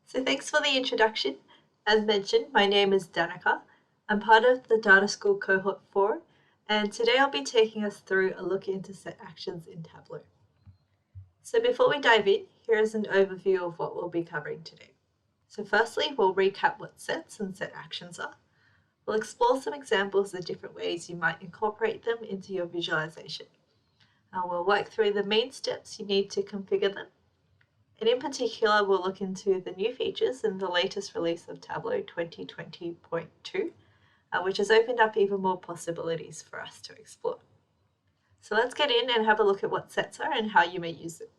So thanks for the introduction. As mentioned, my name is Danica. I'm part of the Data School Cohort 4, and today I'll be taking us through a look into set actions in Tableau. So before we dive in, here is an overview of what we'll be covering today. So firstly, we'll recap what sets and set actions are. We'll explore some examples of different ways you might incorporate them into your visualization. We'll work through the main steps you need to configure them. And in particular, we'll look into the new features in the latest release of Tableau 2020.2, which has opened up even more possibilities for us to explore. So let's get in and have a look at what sets are and how you may use them.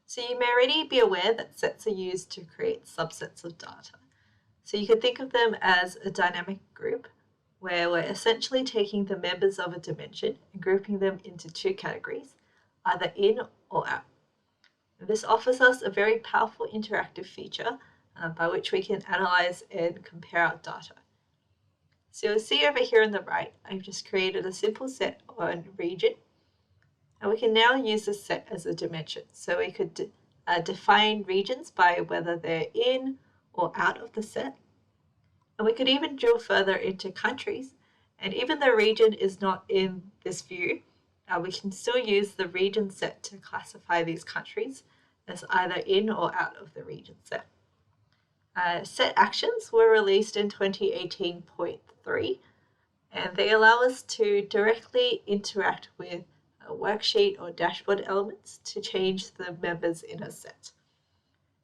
So you may already be aware that sets are used to create subsets of data. So you could think of them as a dynamic group where we're essentially taking the members of a dimension and grouping them into two categories, either in or out. This offers us a very powerful interactive feature by which we can analyze and compare our data. So you'll see over here on the right, I've just created a simple set on region. And we can now use this set as a dimension. So we could define regions by whether they're in or out of the set. And we could even drill further into countries. And even though region is not in this view, we can still use the region set to classify these countries as either in or out of the region set. Set actions were released in 2018.3, and they allow us to directly interact with a worksheet or dashboard elements to change the members in a set.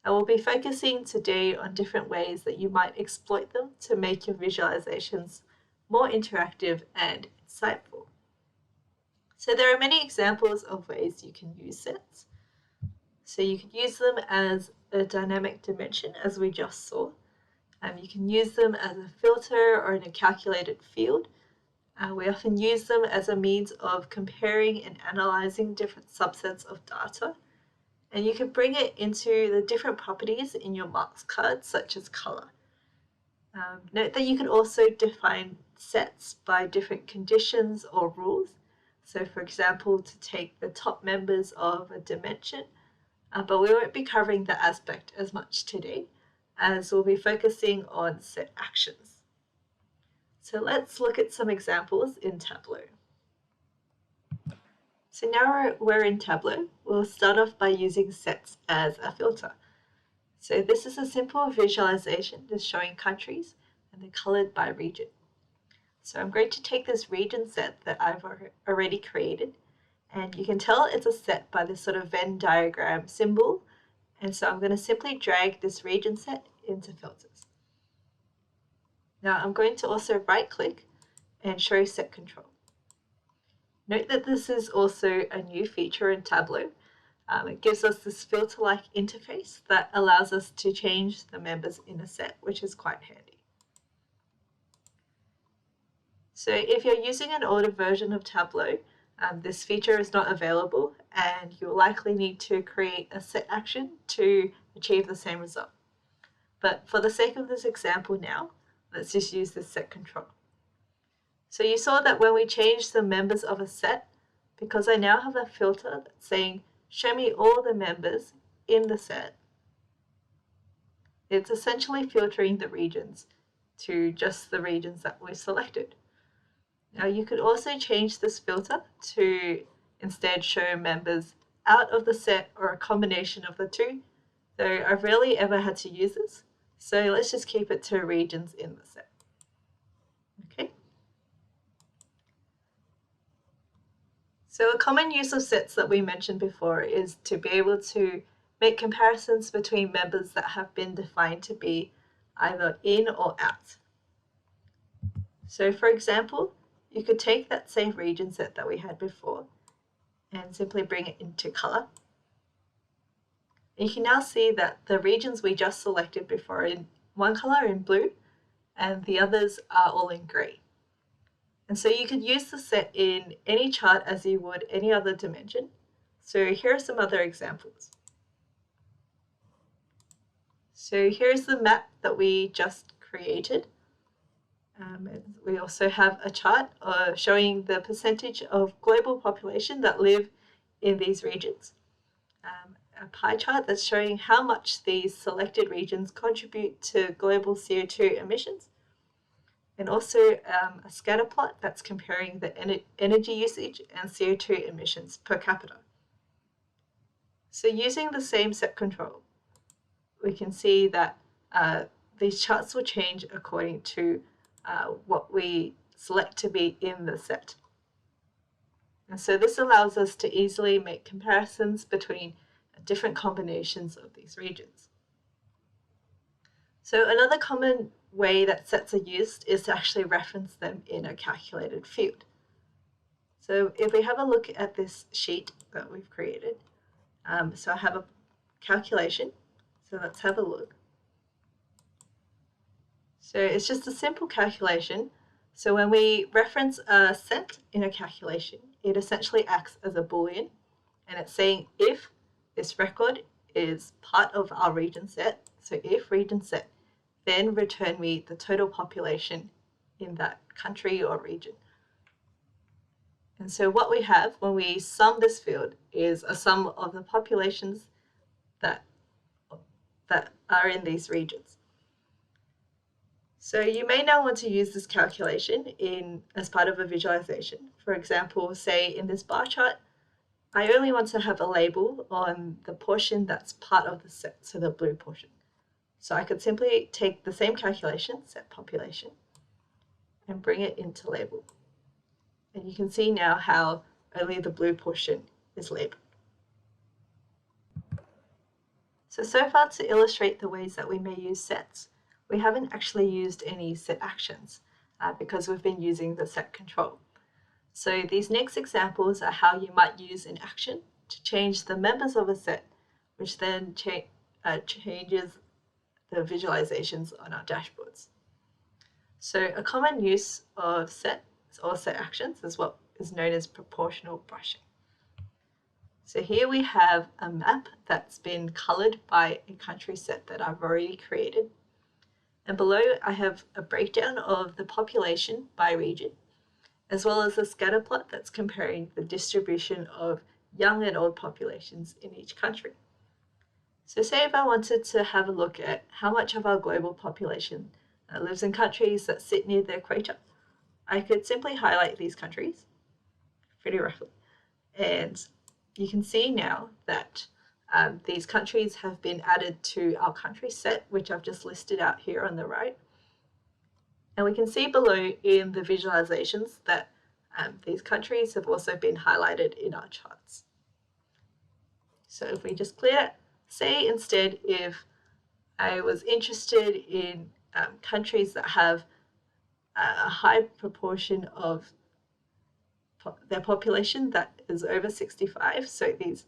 I will be focusing today on different ways that you might exploit them to make your visualizations more interactive and insightful. So there are many examples of ways you can use sets. So you can use them as a dynamic dimension, as we just saw. You can use them as a filter or in a calculated field. We often use them as a means of comparing and analyzing different subsets of data. And you can bring it into the different properties in your marks card, such as color. Note that you can also define sets by different conditions or rules. So for example, to take the top members of a dimension, but we won't be covering that aspect as much today, as we'll be focusing on set actions. So let's look at some examples in Tableau. So now we're in Tableau. We'll start off by using sets as a filter. So this is a simple visualization just showing countries, and they're colored by region. So I'm going to take this region set that I've already created, and you can tell it's a set by this sort of Venn diagram symbol. And so I'm going to simply drag this region set into filters. Now I'm going to also right click and show set control. Note that this is also a new feature in Tableau. It gives us this filter-like interface that allows us to change the members in a set, which is quite handy. So if you're using an older version of Tableau, this feature is not available, and you'll likely need to create a set action to achieve the same result. But for the sake of this example now, let's just use this set control. So you saw that when we change the members of a set, because I now have a filter that's saying, show me all the members in the set, it's essentially filtering the regions to just the regions that we selected. Now you could also change this filter to instead show members out of the set or a combination of the two, though I've rarely ever had to use this. So let's just keep it to regions in the set. Okay. So a common use of sets that we mentioned before is to be able to make comparisons between members that have been defined to be either in or out. So for example, you could take that same region set that we had before and simply bring it into color. And you can now see that the regions we just selected before in one color in blue and the others are all in gray. And so you could use the set in any chart as you would any other dimension. So here are some other examples. So here's the map that we just created. We also have a chart showing the percentage of global population that live in these regions. a pie chart that's showing how much these selected regions contribute to global CO2 emissions, and also a scatter plot that's comparing the energy usage and CO2 emissions per capita. So using the same set control, we can see that these charts will change according to what we select to be in the set. And so this allows us to easily make comparisons between different combinations of these regions. So another common way that sets are used is to actually reference them in a calculated field. So if we have a look at this sheet that we've created, so I have a calculation, so let's have a look. So it's just a simple calculation. So when we reference a set in a calculation, it essentially acts as a Boolean, and it's saying if this record is part of our region set, so if region set, then return me the total population in that country or region. And so what we have when we sum this field is a sum of the populations that are in these regions. So you may now want to use this calculation as part of a visualization. For example, say in this bar chart, I only want to have a label on the portion that's part of the set, so the blue portion. So I could simply take the same calculation, set population, and bring it into label. And you can see now how only the blue portion is labeled. So far to illustrate the ways that we may use sets, we haven't actually used any set actions because we've been using the set control. So these next examples are how you might use an action to change the members of a set, which then changes the visualizations on our dashboards. So a common use of sets or set actions is what is known as proportional brushing. So here we have a map that's been colored by a country set that I've already created. And below I have a breakdown of the population by region, as well as a scatter plot that's comparing the distribution of young and old populations in each country. So say if I wanted to have a look at how much of our global population lives in countries that sit near the equator, I could simply highlight these countries pretty roughly. And you can see now that these countries have been added to our country set, which I've just listed out here on the right. And we can see below in the visualizations that these countries have also been highlighted in our charts. So if we just clear it, say instead if I was interested in countries that have a high proportion of their population that is over 65, so these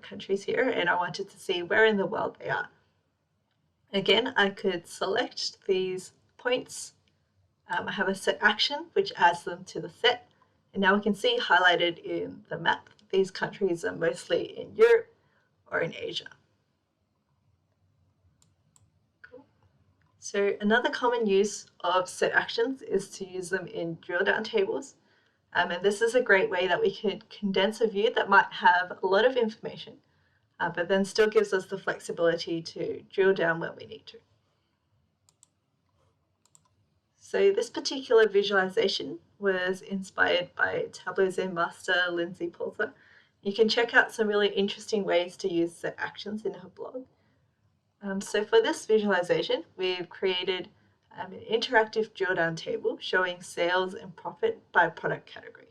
countries here, and I wanted to see where in the world they are. Again, I could select these points. I have a set action which adds them to the set, and now we can see highlighted in the map these countries are mostly in Europe or in Asia. Cool. So another common use of set actions is to use them in drill down tables. And this is a great way that we could condense a view that might have a lot of information, but then still gives us the flexibility to drill down where we need to. So this particular visualization was inspired by Tableau's master, Lindsay Poulter. You can check out some really interesting ways to use set actions in her blog. So for this visualization, we've created an interactive drill down table showing sales and profit by product category.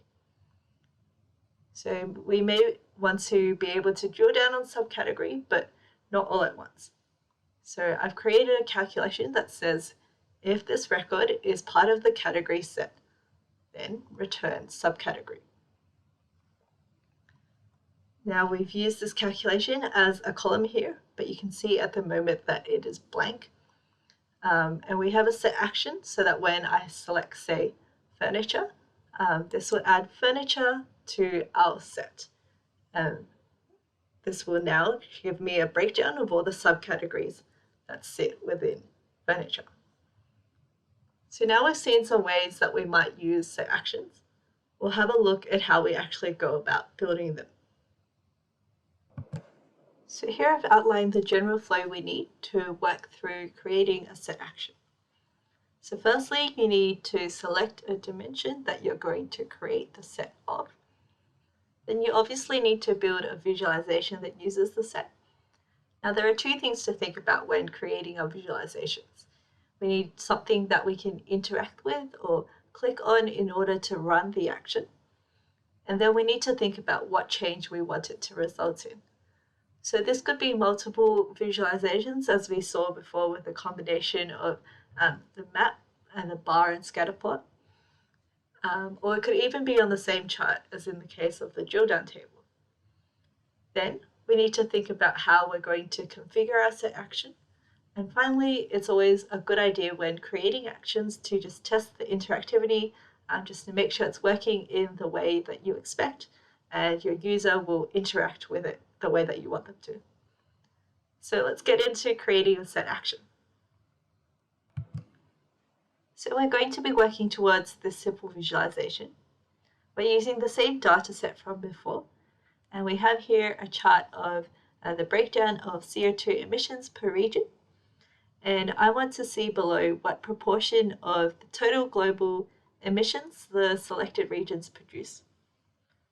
So we may want to be able to drill down on subcategory, but not all at once. So I've created a calculation that says if this record is part of the category set, then return subcategory. Now we've used this calculation as a column here, but you can see at the moment that it is blank. And we have a set action so that when I select, say, furniture, this will add furniture to our set. This will now give me a breakdown of all the subcategories that sit within furniture. So now we've seen some ways that we might use set actions. We'll have a look at how we actually go about building them. So here I've outlined the general flow we need to work through creating a set action. So firstly, you need to select a dimension that you're going to create the set of. Then you obviously need to build a visualization that uses the set. Now there are two things to think about when creating our visualizations. We need something that we can interact with or click on in order to run the action. And then we need to think about what change we want it to result in. So this could be multiple visualizations, as we saw before with the combination of the map and the bar and scatter plot. Or it could even be on the same chart as in the case of the drill down table. Then we need to think about how we're going to configure our set action. And finally, it's always a good idea when creating actions to just test the interactivity, just to make sure it's working in the way that you expect and your user will interact with it the way that you want them to. So let's get into creating a set action. So we're going to be working towards this simple visualization. We're using the same data set from before, and we have here a chart of the breakdown of CO2 emissions per region. And I want to see below what proportion of the total global emissions the selected regions produce.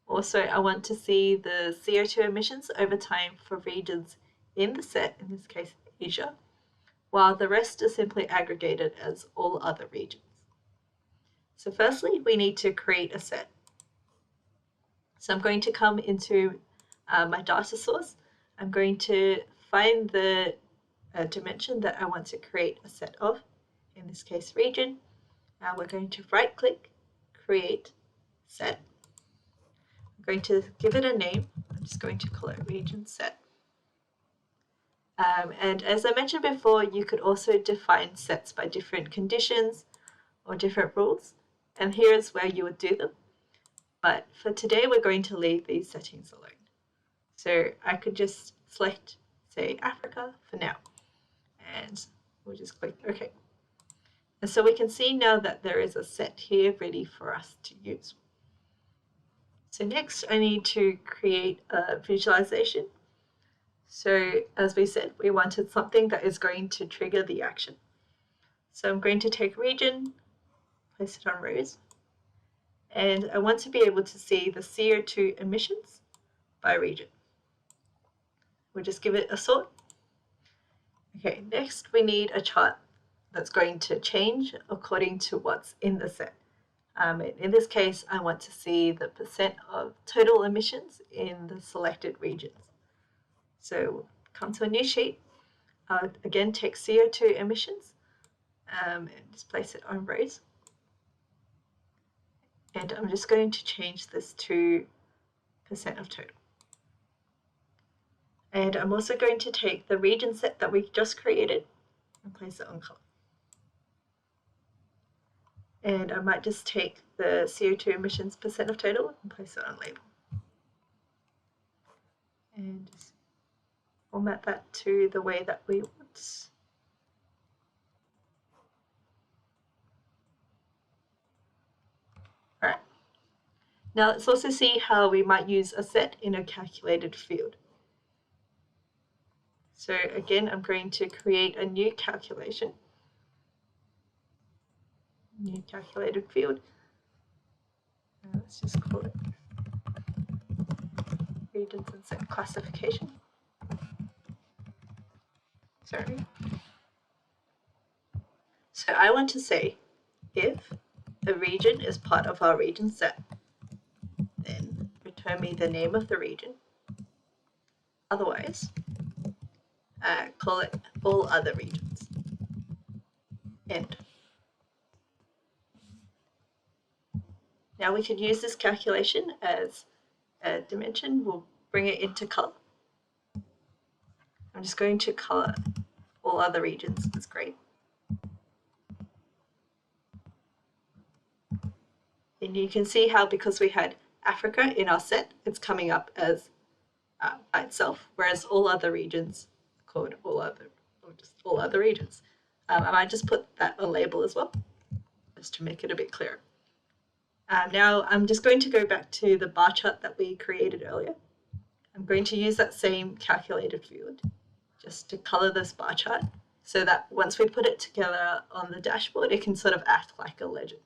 Also, I want to see the CO2 emissions over time for regions in the set, in this case Asia, while the rest are simply aggregated as all other regions. So firstly, we need to create a set. So I'm going to come into my data source. I'm going to find the dimension that I want to create a set of, in this case region. Now we're going to right click, create set. I'm going to give it a name. I'm just going to call it region set. And as I mentioned before, you could also define sets by different conditions or different rules. And here's where you would do them. But for today, we're going to leave these settings alone. So I could just select, say, Africa for now. And we'll just click OK. And so we can see now that there is a set here ready for us to use. So next, I need to create a visualization. So as we said, we wanted something that is going to trigger the action. So I'm going to take region, place it on rows, and I want to be able to see the CO2 emissions by region. We'll just give it a sort. Okay, next we need a chart that's going to change according to what's in the set. In this case, I want to see the percent of total emissions in the selected regions. So come to a new sheet, again take CO2 emissions and just place it on rows. And I'm just going to change this to percent of total. And I'm also going to take the region set that we just created and place it on column. And I might just take the CO2 emissions percent of total and place it on label. And just format that to the way that we want. All right. Now let's also see how we might use a set in a calculated field. So again, I'm going to create a new calculation. New calculated field. Let's just call it regions and set classification. Sorry. So I want to say if a region is part of our region set, then return me the name of the region. Otherwise, call it all other regions. End. Now we can use this calculation as a dimension. We'll bring it into color. I'm just going to color all other regions as grey. And you can see how, because we had Africa in our set, it's coming up as by itself, whereas all other regions are called all other, or just all other regions. I might just put that on label as well, just to make it a bit clearer. Now I'm just going to go back to the bar chart that we created earlier. I'm going to use that same calculated field just to color this bar chart so that once we put it together on the dashboard, it can sort of act like a legend.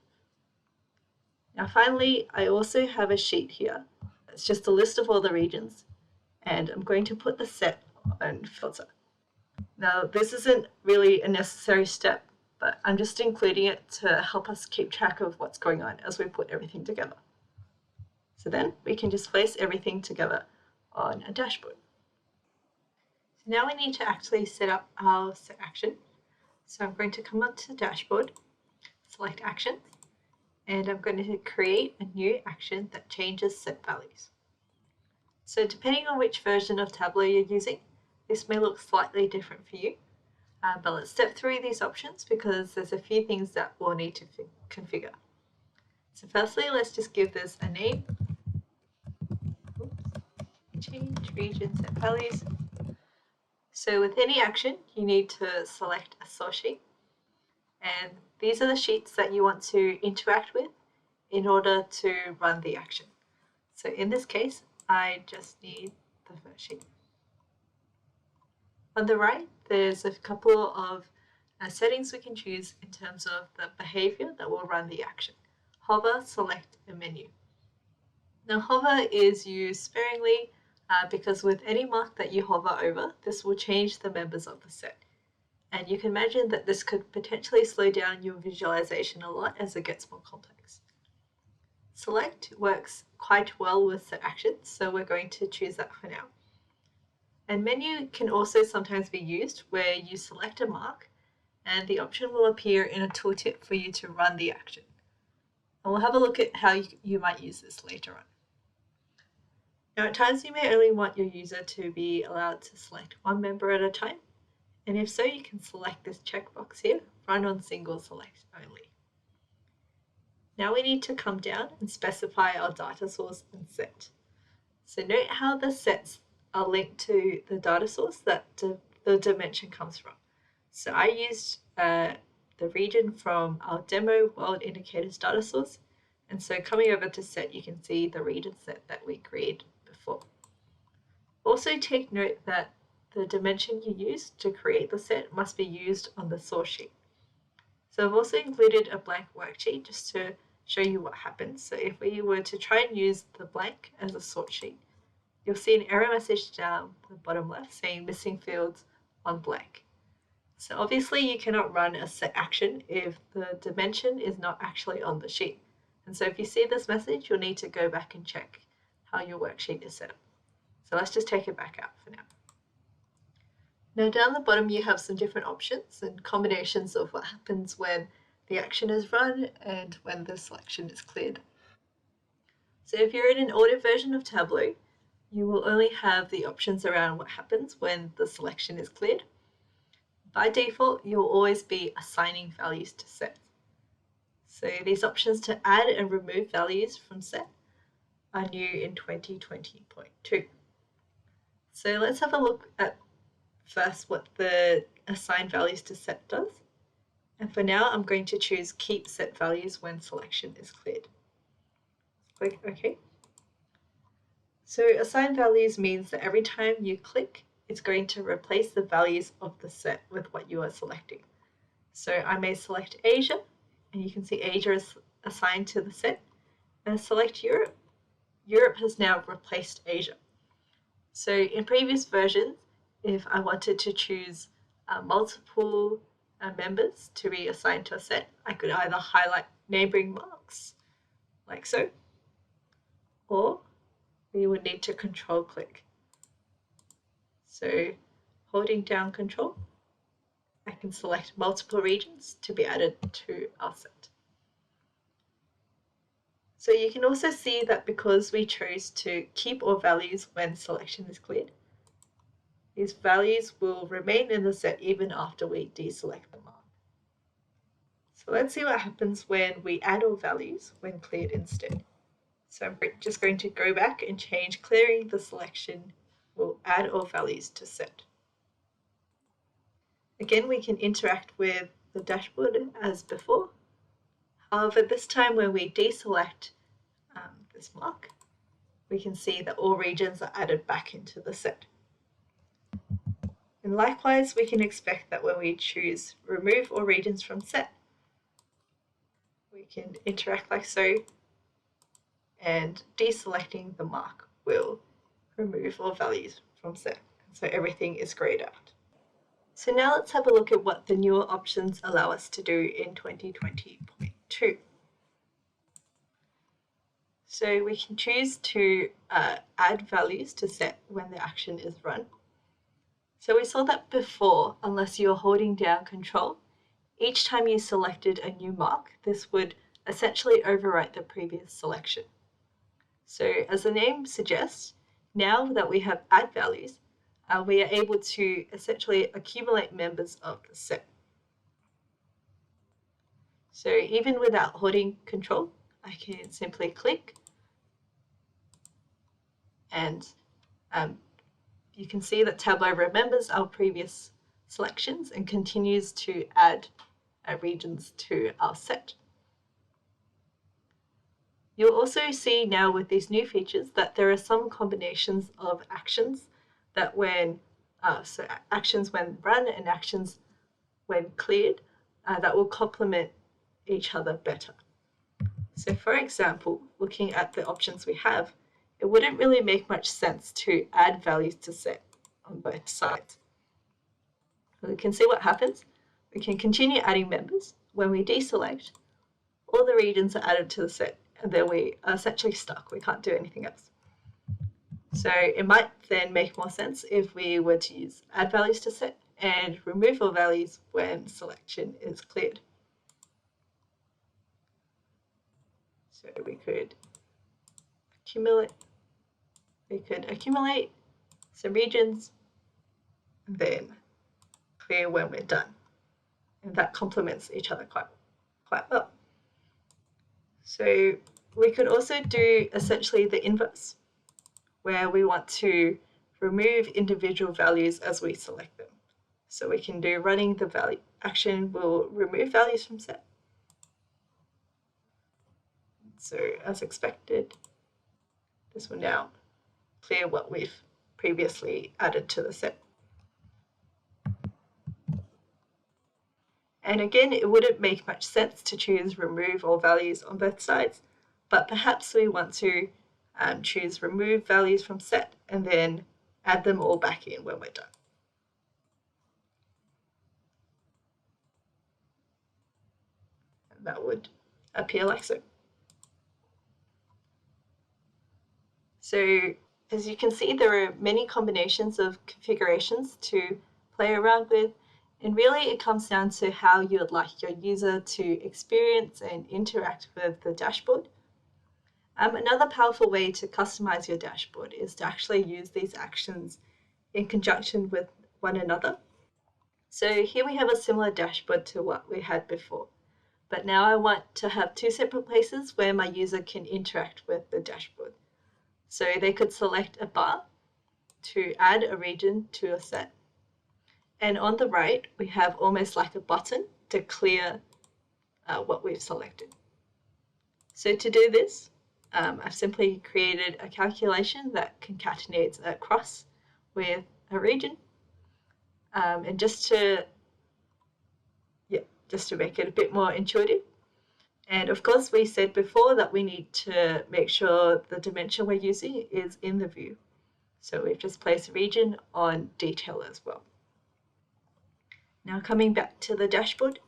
Now finally, I also have a sheet here. It's just a list of all the regions, and I'm going to put the set on filter. Now this isn't really a necessary step, but I'm just including it to help us keep track of what's going on as we put everything together. So then we can just place everything together on a dashboard. So now we need to actually set up our set action. So I'm going to come up to the dashboard, select actions, and I'm going to create a new action that changes set values. So depending on which version of Tableau you're using, this may look slightly different for you. But let's step through these options because there's a few things that we'll need to configure. So firstly, let's just give this a name. Change region set values. So with any action, you need to select a source sheet. And these are the sheets that you want to interact with in order to run the action. So in this case, I just need the first sheet. On the right, there's a couple of settings we can choose in terms of the behavior that will run the action. Hover, select, and menu. Now hover is used sparingly because with any mark that you hover over, this will change the members of the set. And you can imagine that this could potentially slow down your visualization a lot as it gets more complex. Select works quite well with set actions, so we're going to choose that for now. And menu can also sometimes be used where you select a mark and the option will appear in a tooltip for you to run the action. And we'll have a look at how you might use this later on. Now at times you may only want your user to be allowed to select one member at a time. And if so, you can select this checkbox here, run on single select only. Now we need to come down and specify our data source and set. So note how the sets are linked to the data source that the dimension comes from. So I used the region from our demo world indicators data source. And so coming over to set, you can see the region set that we created before. Also take note that the dimension you use to create the set must be used on the source sheet. So I've also included a blank worksheet just to show you what happens. So if we were to try and use the blank as a source sheet, you'll see an error message down the bottom left saying missing fields on blank. So obviously you cannot run a set action if the dimension is not actually on the sheet. And so if you see this message, you'll need to go back and check how your worksheet is set up. So let's just take it back out for now. Now down the bottom you have some different options and combinations of what happens when the action is run and when the selection is cleared. So if you're in an older version of Tableau, you will only have the options around what happens when the selection is cleared. By default, you'll always be assigning values to set. So these options to add and remove values from set are new in 2020.2. So let's have a look at first what the assign values to set does. And for now, I'm going to choose keep set values when selection is cleared. Click OK. So assign values means that every time you click, it's going to replace the values of the set with what you are selecting. So I may select Asia, and you can see Asia is assigned to the set, and select Europe. Europe has now replaced Asia. So in previous versions, if I wanted to choose multiple members to be assigned to a set, I could either highlight neighboring marks, like so, or we would need to control click. So holding down control, I can select multiple regions to be added to our set. So you can also see that because we chose to keep all values when selection is cleared, these values will remain in the set even after we deselect them all. So let's see what happens when we add all values when cleared instead. So I'm just going to go back and change clearing the selection will add all values to set. Again, we can interact with the dashboard as before. However, this time when we deselect this mark, we can see that all regions are added back into the set. And likewise, we can expect that when we choose remove all regions from set, we can interact like so, and deselecting the mark will remove all values from set. So everything is grayed out. So now let's have a look at what the newer options allow us to do in 2020.2. So we can choose to add values to set when the action is run. So we saw that before, unless you're holding down Control, each time you selected a new mark, this would essentially overwrite the previous selection. So as the name suggests, now that we have add values, we are able to essentially accumulate members of the set. So even without holding Control, I can simply click, and you can see that Tableau remembers our previous selections and continues to add regions to our set. You'll also see now with these new features that there are some combinations of actions that so actions when run and actions when cleared, that will complement each other better. So for example, looking at the options we have, it wouldn't really make much sense to add values to set on both sides. We can see what happens. We can continue adding members. When we deselect, all the regions are added to the set, and then we are essentially stuck. We can't do anything else. So it might then make more sense if we were to use add values to set and remove all values when selection is cleared. So we could accumulate some regions and then clear when we're done. And that complements each other quite well. So we could also do essentially the inverse, where we want to remove individual values as we select them. So we can do running the value action will remove values from set. So as expected, this will now clear what we've previously added to the set. And again, it wouldn't make much sense to choose remove all values on both sides, but perhaps we want to choose remove values from set and then add them all back in when we're done. And that would appear like so. So as you can see, there are many combinations of configurations to play around with, and really it comes down to how you would like your user to experience and interact with the dashboard. Another powerful way to customize your dashboard is to actually use these actions in conjunction with one another. So here we have a similar dashboard to what we had before, but now I want to have two separate places where my user can interact with the dashboard. So they could select a bar to add a region to a set. And on the right, we have almost like a button to clear what we've selected. So to do this, I've simply created a calculation that concatenates a cross with a region. And just to make it a bit more intuitive. And of course, we said before that we need to make sure the dimension we're using is in the view. So we've just placed region on detail as well. Now coming back to the dashboard,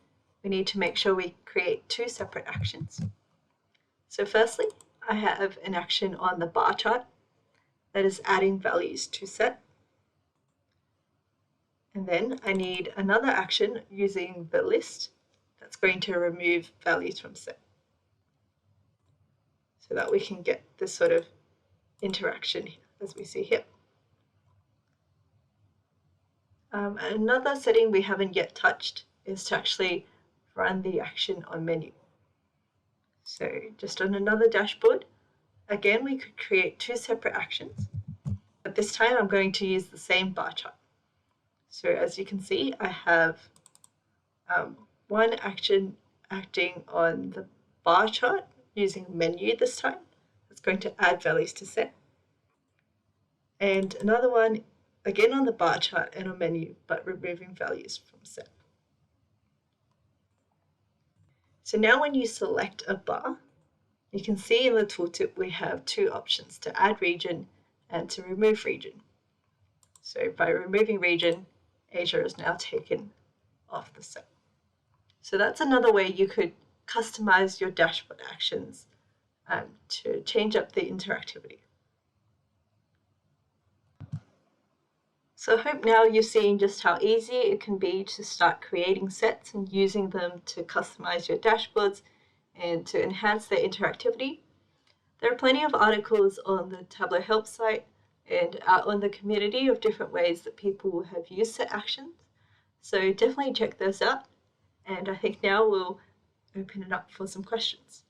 we need to make sure we create two separate actions. So firstly, I have an action on the bar chart that is adding values to set. And then I need another action using the list that's going to remove values from set, so that we can get this sort of interaction as we see here. Another setting we haven't yet touched is to actually run the action on menu. So just on another dashboard, again, we could create two separate actions, but this time I'm going to use the same bar chart. So as you can see, I have one action acting on the bar chart using menu this time. It's going to add values to set. And another one, again on the bar chart and a menu, but removing values from set. So now when you select a bar, you can see in the tooltip we have two options, to add region and to remove region. So by removing region, Asia is now taken off the set. So that's another way you could customize your dashboard actions to change up the interactivity. So I hope now you're seeing just how easy it can be to start creating sets and using them to customize your dashboards and to enhance their interactivity. There are plenty of articles on the Tableau help site and out on the community of different ways that people have used set actions. So definitely check those out. And I think now we'll open it up for some questions.